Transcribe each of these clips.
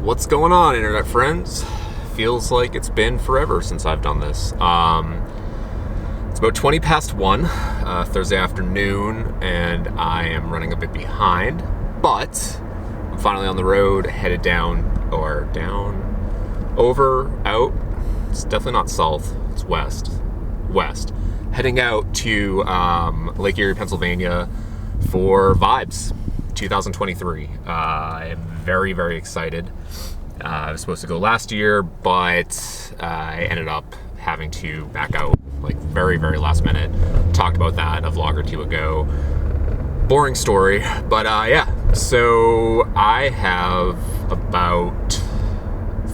What's going on, internet friends? Feels like it's been forever since I've done this. It's about 20 past 1, Thursday afternoon, and I am running a bit behind, but I'm finally on the road, headed over, out. It's definitely not south, it's west. Heading out to Lake Erie, Pennsylvania for Vibes 2023. I am very, very excited. I was supposed to go last year, but I ended up having to back out, like very, very last minute. Talked about that a vlog or two ago. Boring story, but yeah. So I have about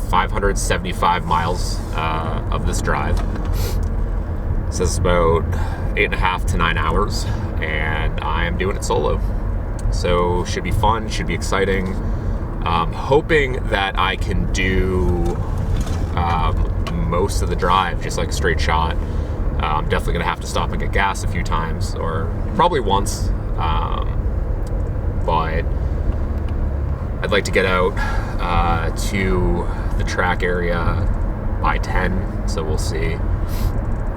575 miles of this drive. So it's about 8.5 to 9 hours, and I am doing it solo. So should be fun, should be exciting. Hoping that I can do most of the drive just like a straight shot. I'm definitely gonna have to stop and get gas a few times, or probably once. But I'd like to get out to the track area by 10, so we'll see.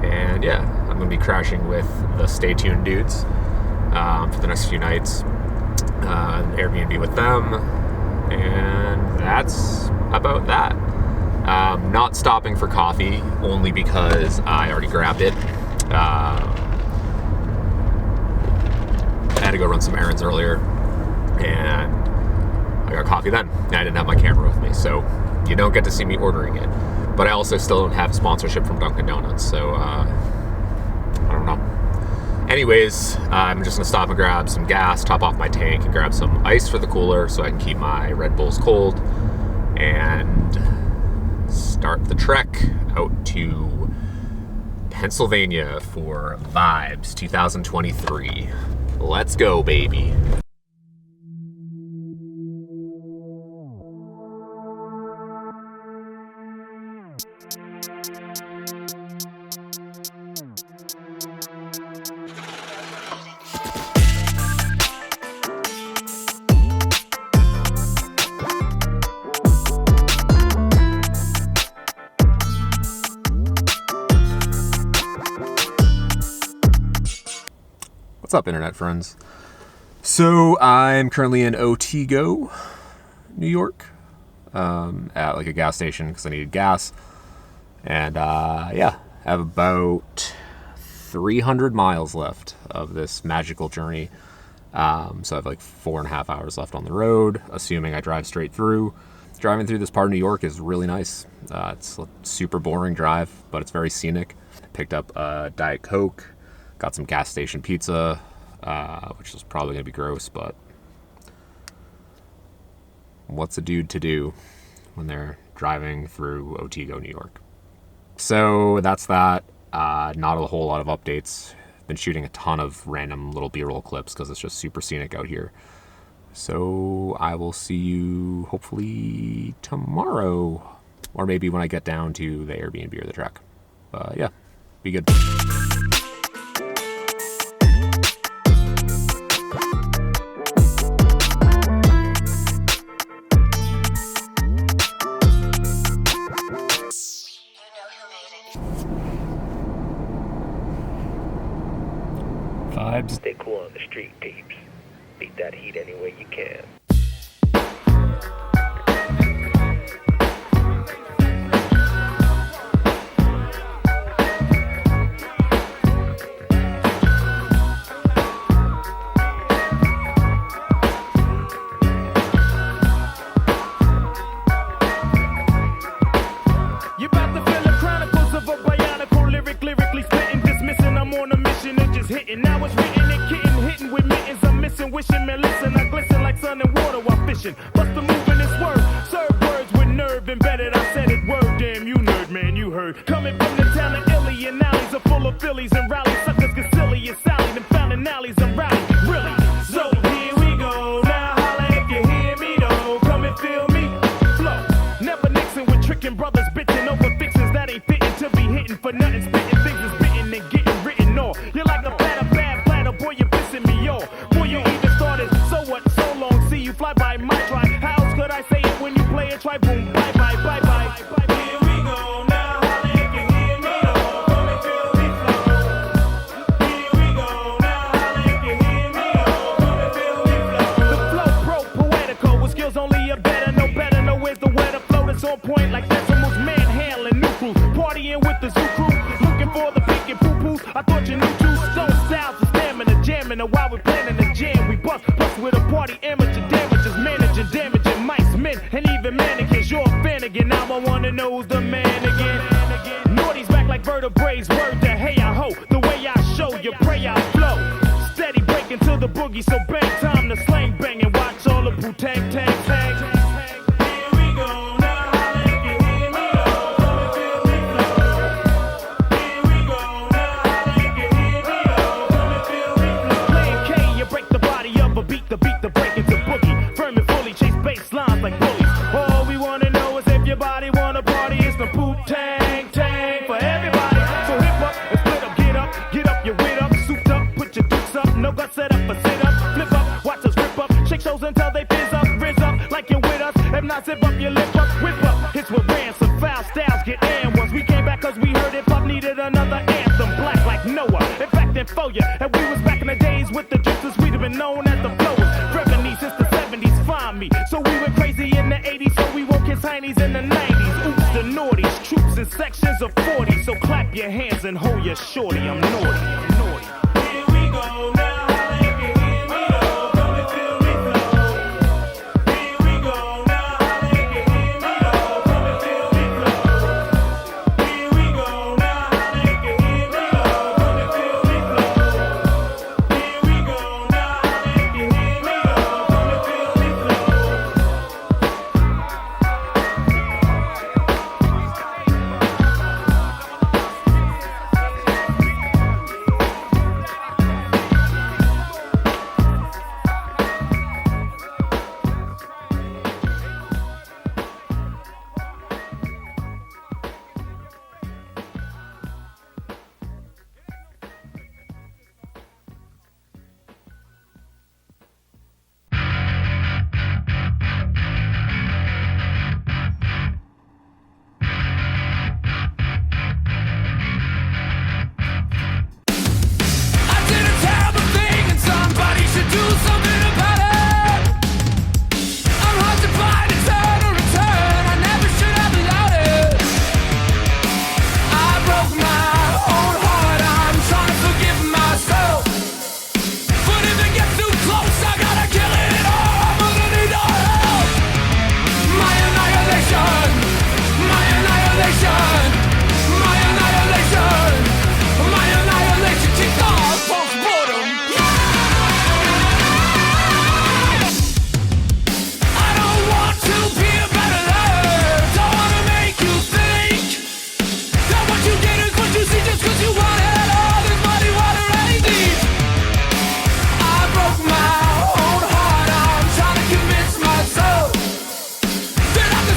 And yeah, I'm gonna be crashing with the Stay Tuned dudes for the next few nights. Airbnb with them, and that's about that. Not stopping for coffee, only because I already grabbed it. I had to go run some errands earlier, and I got coffee then. I didn't have my camera with me, so you don't get to see me ordering it. But I also still don't have sponsorship from Dunkin' Donuts, so I don't know. Anyways, I'm just gonna stop and grab some gas, top off my tank, and grab some ice for the cooler so I can keep my Red Bulls cold, and start the trek out to Pennsylvania for Vibes 2023. Let's go, baby. What's up, internet friends? So I'm currently in Otsego, New York, at like a gas station because I needed gas. And yeah, I have about 300 miles left of this magical journey. So I have like 4.5 hours left on the road, assuming I drive straight through. Driving through this part of New York is really nice. It's a super boring drive, but it's very scenic. Picked up a Diet Coke. Got some gas station pizza, which is probably going to be gross, but what's a dude to do when they're driving through Otsego, New York? So that's that. Not a whole lot of updates. Been shooting a ton of random little B-roll clips because it's just super scenic out here. So I will see you hopefully tomorrow, or maybe when I get down to the Airbnb or the track. Yeah, be good. Vibes. Stay cool on the street, peeps. Beat that heat any way you can. You about to feel the chronicles of a bionicle lyric, lyrically spitting, dismissing. I'm on a mission and just hitting. Now it's written and kitten, hitting with mittens. I'm missing, wishing, man, listen. I glisten like sun and water while fishing. Bust a move in this word. Serve words with nerve embedded. I said it word, damn you nerd, man, you heard. Coming from the town of Erie, and alleys are full of Phillies and rallies. Suckers get silly and Sally, them fountain alleys and rally. Really? So here we go. Now holla if you hear me though. Come and feel me. Flow. Never mixing with tricking brothers, bitching over fixings that ain't fitting to be hitting for nothing. Spitting things is spitting and getting written off. You're like a platter, bad platter, boy, you're pissing me off. Boy, you even started, so what, so long, see you fly by my drive. How else could I say it when you play it? Try bye, boom, bye, bye, bye, bye. Here we go now, holla if you hear me, oh, come and feel me flow. Here we go now, holla if you hear me, oh, come and feel me flow. The flow pro-poetical with skills only a better, no better, no where's the weather flow that's on point like decimals, manhandling new crews, partying with the zoo crew, looking for the pink and poo-poos. I thought you knew two stone styles of stamina, jamming, and while we planning the jam, we bust with a party, amateur damages, managing, damaging mice, men, and even mannequins. You're a fan again, now I wanna know who's the man again. Naughty's back like vertebrae, word to hey I ho. The way I show you, pray I flow. Steady breaking to the boogie, so bang time to slang bang and watch all the boo tag tag tag. Here we go now, holla if you hear me, oh, come and feel me flow. Here we go now, holla if you hear me, oh, come and feel me flow. Playing K, you break the body up, but beat the break into boogie. Firm and fully chase bass lines like bullies. All we wanna know is if your body wanna party. It's the poop tang tang for everybody. So hip up and split up, get up, your wit up, souped up, put your dukes up, no guts set up for sit up, flip up, watch us rip up, shake shows until they fizz up, rizz up like you're with us. If not, zip up your lip up, whip up. Hits with ransom, foul styles get and ones. We came back cause we heard it pop needed another anthem. Black like Noah, in fact, then for ya. And we was back in the days with the drifters, we'd have been known as the flowers. Revenue since the 70s, find me. So we went crazy in the 80s, so we woke his heinies in the 90s. Oops, the naughties, troops in sections of 40. So clap your hands and hold your shorty, I'm naughty, I'm naughty. Here we go now, holla if you hear me, oh, come and feel me flow. Here we go now, holla if you hear me, oh, come and feel me flow. Here we go now, holla if you hear me, oh, come and feel me flow. Here we go now, holla if you hear me, oh, come and feel me flow.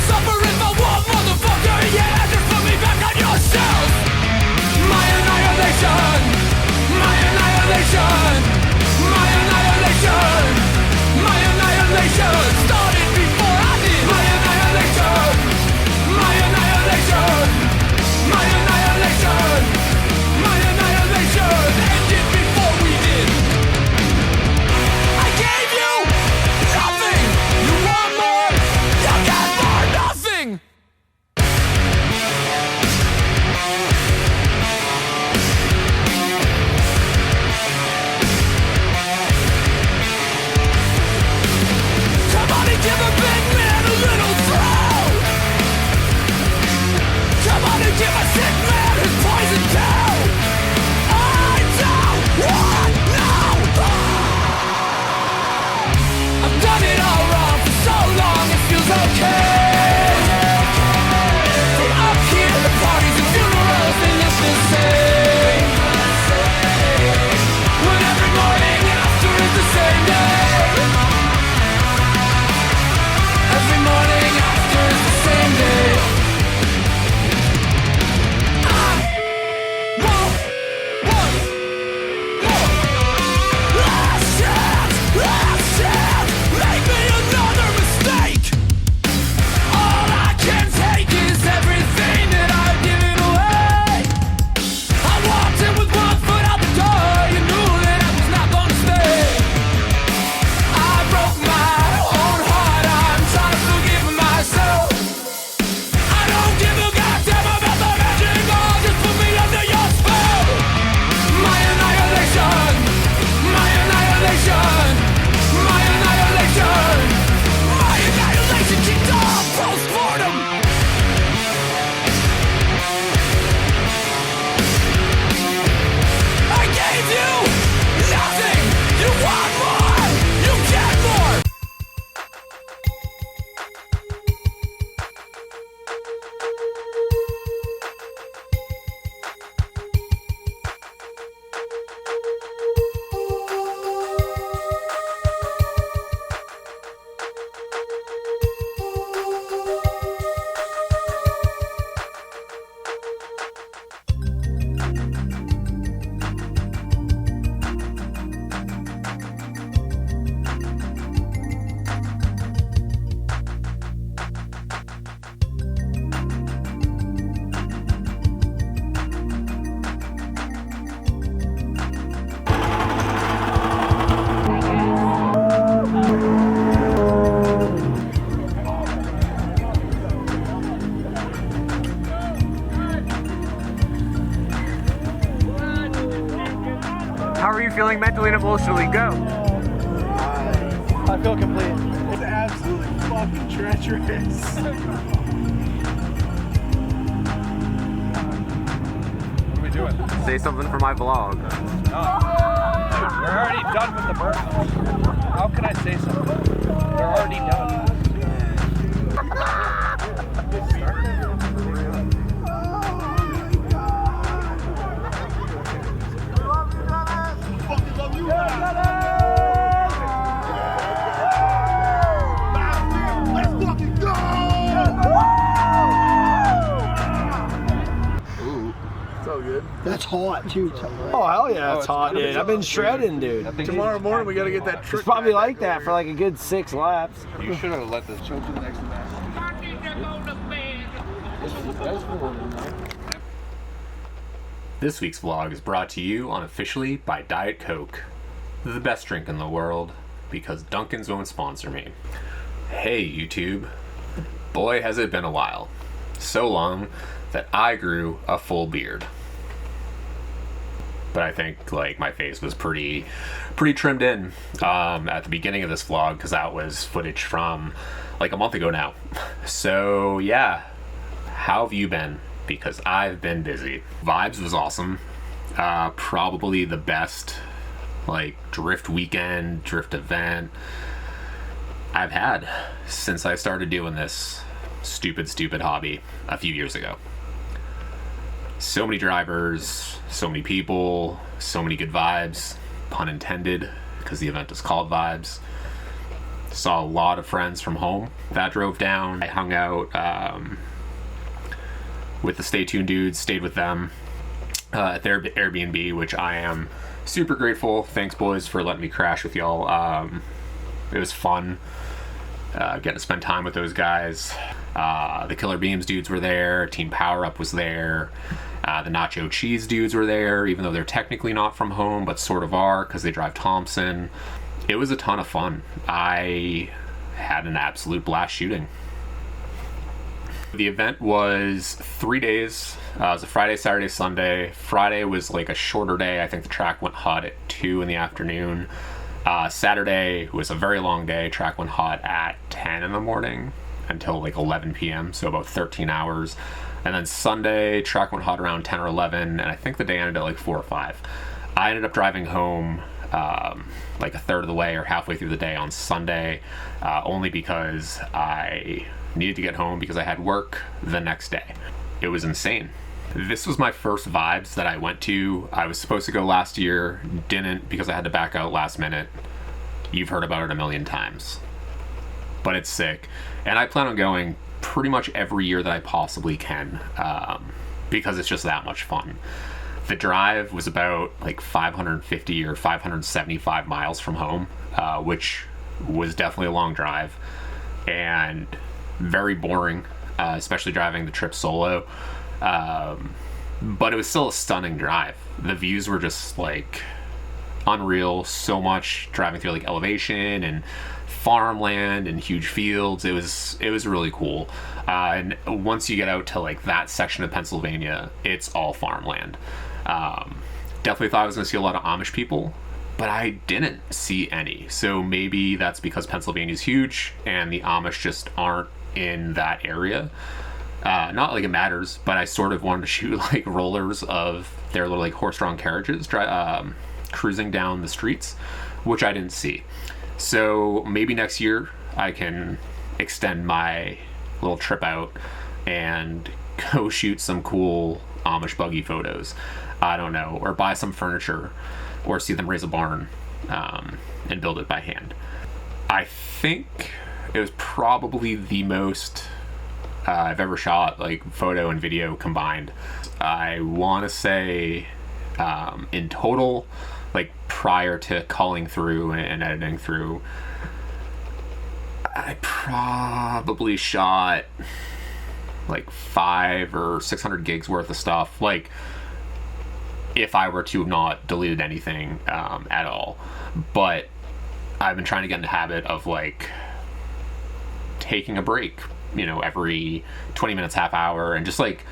Suffer if I want, motherfucker, yeah, just let me feeling mentally and emotionally? Go. I feel complete. It's absolutely fucking treacherous. What are we doing? Say something for my vlog. We're already done with the burnout. How can I say something? They're already done. That's hot too. Oh hell yeah, it's hot, dude. I've been shredding, dude. Tomorrow morning we gotta get that trick. It's probably like that for like a good 6 laps. You should have let this show to the next match. This week's vlog is brought to you unofficially by Diet Coke, the best drink in the world, because Dunkin's won't sponsor me. Hey YouTube, boy has it been a while. So long that I grew a full beard. But I think like my face was pretty trimmed in at the beginning of this vlog, because that was footage from like a month ago now. So yeah, how have you been? Because I've been busy. Vibes was awesome. Probably the best like drift weekend, drift event I've had since I started doing this stupid hobby a few years ago. So many drivers, so many people, so many good vibes, pun intended, because the event is called Vibes. Saw a lot of friends from home that drove down. I hung out with the Stay Tuned dudes, stayed with them at their Airbnb, which I am super grateful. Thanks boys for letting me crash with y'all. It was fun getting to spend time with those guys. The Killer Beams dudes were there, Team Power Up was there, the Nacho Cheese dudes were there, even though they're technically not from home, but sort of are because they drive Thompson. It was a ton of fun. I had an absolute blast shooting. The event was 3 days. It was a Friday, Saturday, Sunday. Friday was like a shorter day. I think the track went hot at 2 in the afternoon. Saturday was a very long day. Track went hot at 10 in the morning until like 11 p.m. So about 13 hours. And then Sunday, track went hot around 10 or 11. And I think the day ended at like 4 or 5. I ended up driving home like a third of the way or halfway through the day on Sunday, only because I needed to get home because I had work the next day. It was insane. This was my first Vibes that I went to. I was supposed to go last year, didn't because I had to back out last minute. You've heard about it a million times. But it's sick. And I plan on going pretty much every year that I possibly can, because it's just that much fun. The drive was about like 550 or 575 miles from home, which was definitely a long drive and very boring, especially driving the trip solo. But it was still a stunning drive. The views were just like unreal. So much driving through like elevation and farmland and huge fields. It was really cool. And once you get out to like that section of Pennsylvania, it's all farmland. Definitely thought I was going to see a lot of Amish people, but I didn't see any. So maybe that's because Pennsylvania's huge and the Amish just aren't in that area. Not like it matters, but I sort of wanted to shoot like rollers of their little like horse-drawn carriages cruising down the streets, which I didn't see. So maybe next year I can extend my little trip out and go shoot some cool Amish buggy photos. I don't know, or buy some furniture, or see them raise a barn and build it by hand. I think it was probably the most I've ever shot, like photo and video combined. I want to say in total, like prior to calling through and editing through, I probably shot like 500 or 600 gigs worth of stuff, like if I were to have not deleted anything at all. But I've been trying to get in the habit of like taking a break, you know, every 20 minutes, half hour, and just like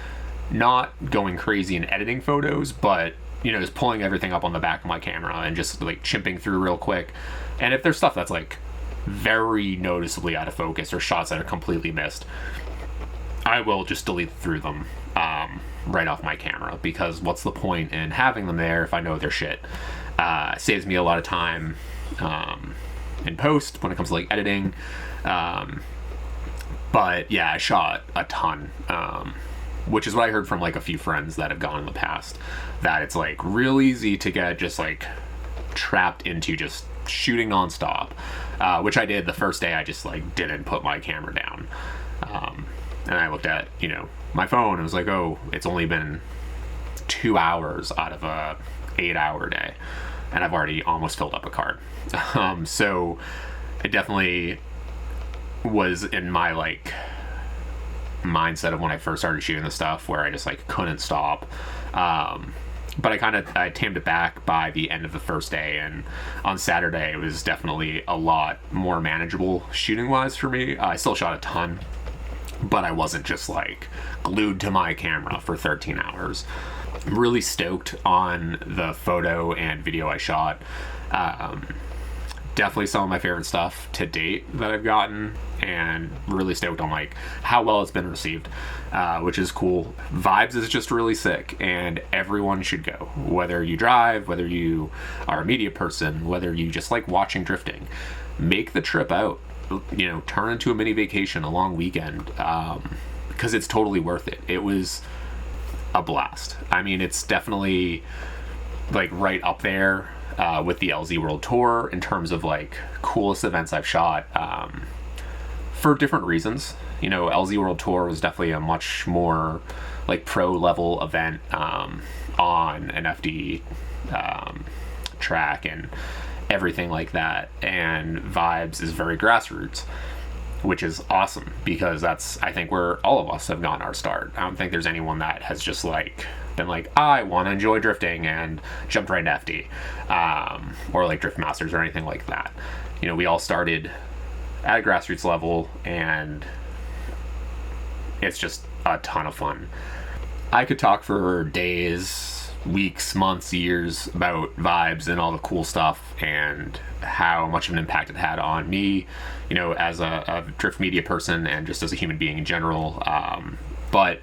not going crazy in editing photos, but just pulling everything up on the back of my camera and just like chimping through real quick. And if there's stuff that's like very noticeably out of focus or shots that are completely missed, I will just delete through them right off my camera, because what's the point in having them there if I know they're shit? It saves me a lot of time in post when it comes to like editing. But yeah, I shot a ton, which is what I heard from like a few friends that have gone in the past, that it's like real easy to get just like trapped into just shooting nonstop, which I did the first day. I just like didn't put my camera down, and I looked at my phone and was like, oh, it's only been 2 hours out of a 8-hour day, and I've already almost filled up a card. So it definitely was in my like mindset of when I first started shooting this stuff, where I just like couldn't stop. But I tamed it back by the end of the first day, and on Saturday it was definitely a lot more manageable shooting wise for me. I still shot a ton, but I wasn't just like glued to my camera for 13 hours. I'm really stoked on the photo and video I shot. Definitely some of my favorite stuff to date that I've gotten, and really stoked on like how well it's been received, which is cool. Vibes is just really sick, and everyone should go. Whether you drive, whether you are a media person, whether you just like watching drifting, make the trip out. Turn into a mini vacation, a long weekend, because it's totally worth it. It was a blast. I mean, it's definitely like right up there with the LZ World Tour in terms of like coolest events I've shot, for different reasons. LZ World Tour was definitely a much more like pro level event on an FD track and everything like that, and Vibes is very grassroots, which is awesome, because that's, I think, where all of us have gotten our start. I don't think there's anyone that has just like been like, I want to enjoy drifting and jumped right into FD, or like Drift Masters or anything like that. We all started at a grassroots level, and it's just a ton of fun. I could talk for days, weeks, months, years about Vibes and all the cool stuff and how much of an impact it had on me, as a drift media person and just as a human being in general. But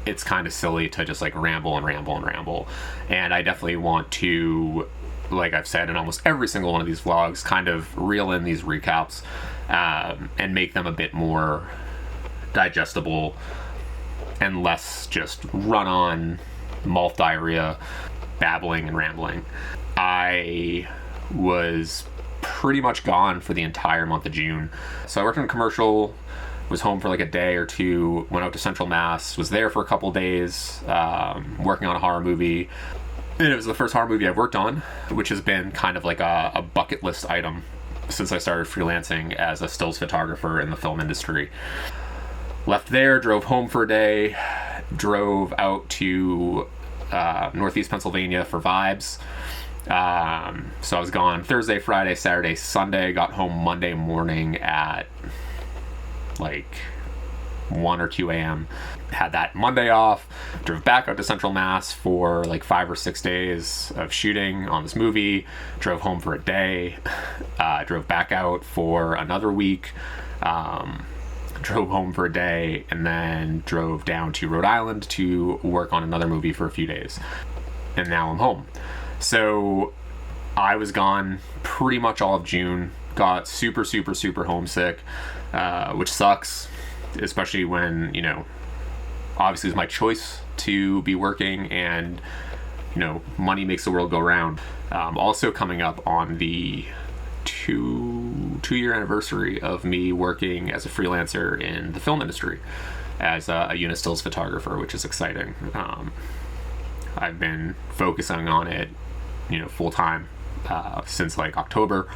it's kind of silly to just like ramble. And I definitely want to, like I've said in almost every single one of these vlogs, kind of reel in these recaps and make them a bit more digestible and less just run on malt diarrhea, babbling and rambling. I was pretty much gone for the entire month of June. So I worked in a commercial, was home for like a day or two, went out to Central Mass, was there for a couple days, working on a horror movie. And it was the first horror movie I've worked on, which has been kind of like a bucket list item since I started freelancing as a stills photographer in the film industry. Left there, drove home for a day, drove out to Northeast Pennsylvania for Vibes. So I was gone Thursday, Friday, Saturday, Sunday. Got home Monday morning at like 1 or 2 a.m. Had that Monday off, drove back out to Central Mass for like 5 or 6 days of shooting on this movie, drove home for a day, drove back out for another week, drove home for a day, and then drove down to Rhode Island to work on another movie for a few days. And now I'm home. So I was gone pretty much all of June, got super homesick, which sucks, especially when, obviously it's my choice to be working, and, money makes the world go round. Also coming up on the two-year anniversary of me working as a freelancer in the film industry as a unit stills photographer, which is exciting. I've been focusing on it, full-time since like October,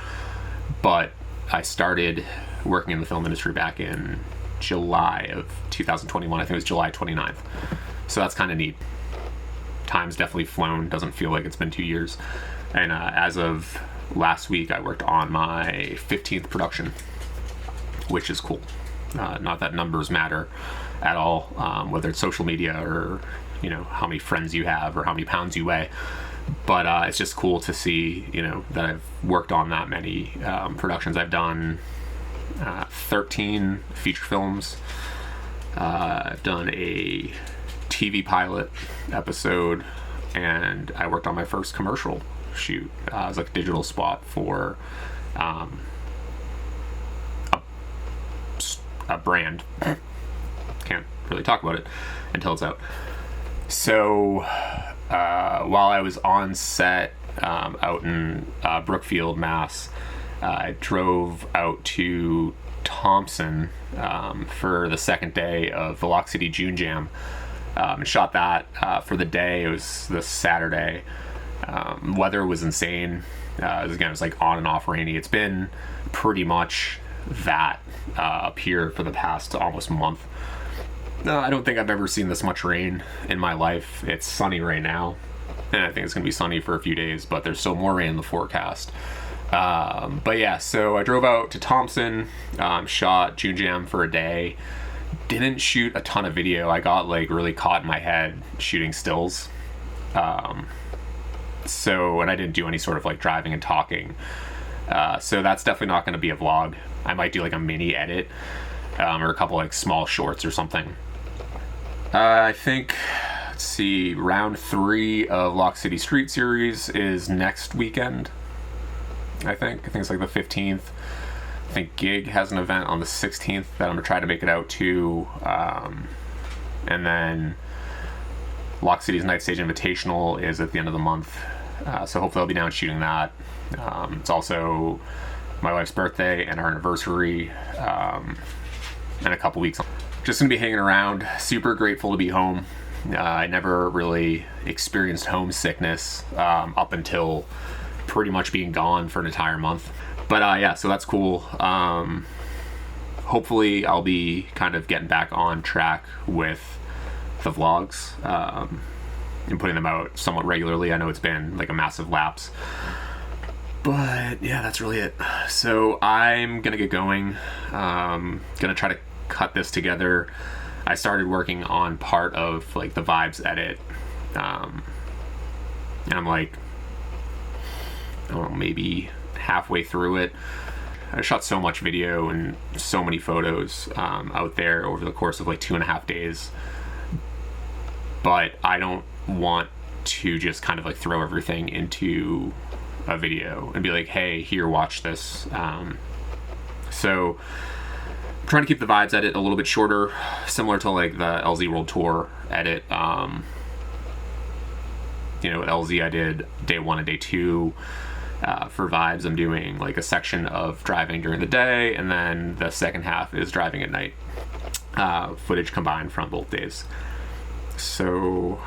but I started working in the film industry back in July of 2021. I think it was July 29th. So that's kind of neat. Time's definitely flown. Doesn't feel like it's been 2 years. And as of last week, I worked on my 15th production, which is cool. Not that numbers matter at all, whether it's social media or, how many friends you have or how many pounds you weigh. But it's just cool to see, you know, that I've worked on that many productions. I've done 13 feature films. I've done a TV pilot episode, and I worked on my first commercial shoot. It was like a digital spot for a brand. Can't really talk about it until it's out. So while I was on set out in Brookfield, Mass, I drove out to Thompson for the second day of the Lock City June Jam, and shot that for the day. It was this Saturday. Weather was insane. It was like on and off rainy. It's been pretty much that up here for the past almost month. I don't think I've ever seen this much rain in my life. It's sunny right now, and I think it's going to be sunny for a few days, but there's still more rain in the forecast. But yeah, so I drove out to Thompson, shot June Jam for a day. Didn't shoot a ton of video. I got like really caught in my head shooting stills. And I didn't do any sort of like driving and talking. So that's definitely not going to be a vlog. I might do like a mini edit, or a couple like small shorts or something. I think, let's see, round 3 of Lock City Street Series is next weekend. I think it's like the 15th. I think Gig has an event on the 16th that I'm gonna try to make it out to. And then Lock City's Night Stage Invitational is at the end of the month. So hopefully I'll be down shooting that. It's also my wife's birthday and our anniversary in a couple weeks. Just gonna be hanging around. Super grateful to be home. I never really experienced homesickness up until pretty much being gone for an entire month. But yeah, so that's cool. Hopefully I'll be kind of getting back on track with the vlogs and putting them out somewhat regularly. I know it's been like a massive lapse. But yeah, that's really it. So I'm gonna get going. Gonna try to cut this together. I started working on part of like the vibes edit, and I'm like, I don't know, maybe halfway through it. I shot so much video and so many photos out there over the course of like 2.5 days, but I don't want to just kind of like throw everything into a video and be like, hey, here, watch this. So I'm trying to keep the vibes edit a little bit shorter, similar to like the LZ World Tour edit. You know, with LZ I did day 1 and day 2. For vibes, I'm doing like a section of driving during the day, and then the second half is driving at night. Footage combined from both days. So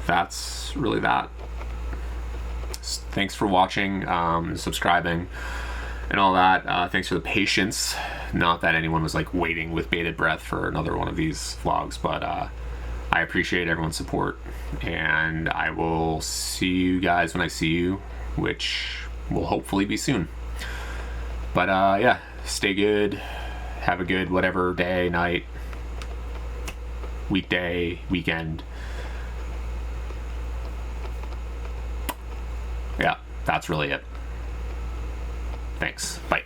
that's really that. Thanks for watching, subscribing, and all that. Thanks for the patience. Not that anyone was like waiting with bated breath for another one of these vlogs, but I appreciate everyone's support, and I will see you guys when I see you, which will hopefully be soon. But yeah, stay good, have a good whatever day, night, weekday, weekend. Yeah, that's really it. Thanks. Bye.